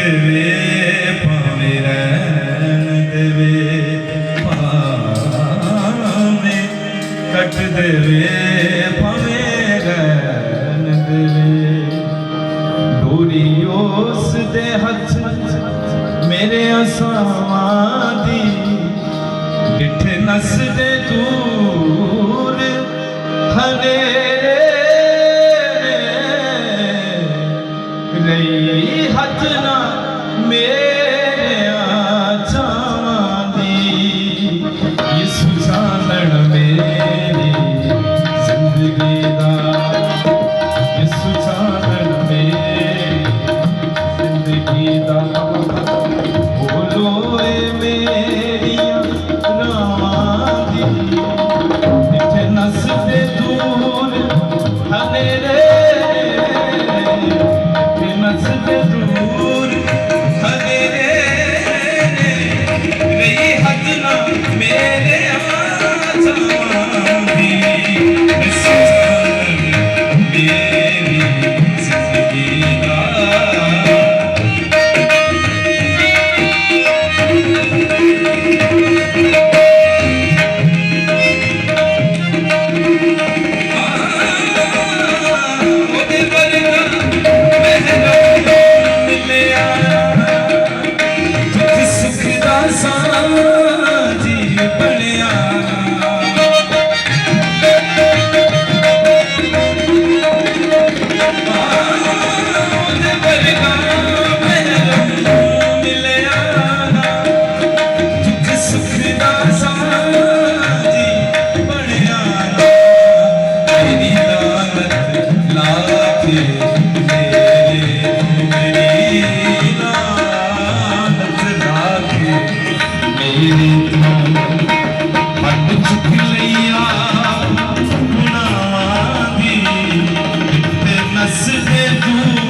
देवे भावे रहन देवे, भावे कट देवे भावे रहन देवे। डोरी उस दे हथ मेरे असावां दी, डिठे नस दे दूर हनेरे नहीं हथ ना मेरे चावां दी। यीशु चानण मेरी जिंदगी दा, यीशु चानण मेरी जिंदगी दा। बोलो ए मेरिया रावां दी, जिथे नस दे दूर हनेरे, जिथे नस दे दूर हनेरे रही हद ना मेरे आचावां दी। यीशु चानण मेरी जिंदगी दा। नस दे दूर